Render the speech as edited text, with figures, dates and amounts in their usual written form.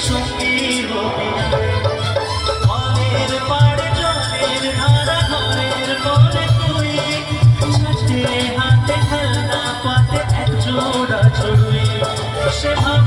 সঙ্গী হবি না। ঘরের পাড়ে জলের ধারা ঘরের কোণে তুই, ছাটে হাতে খেলনা পাতে এক জোড়া চড়ুই। সে ভাবে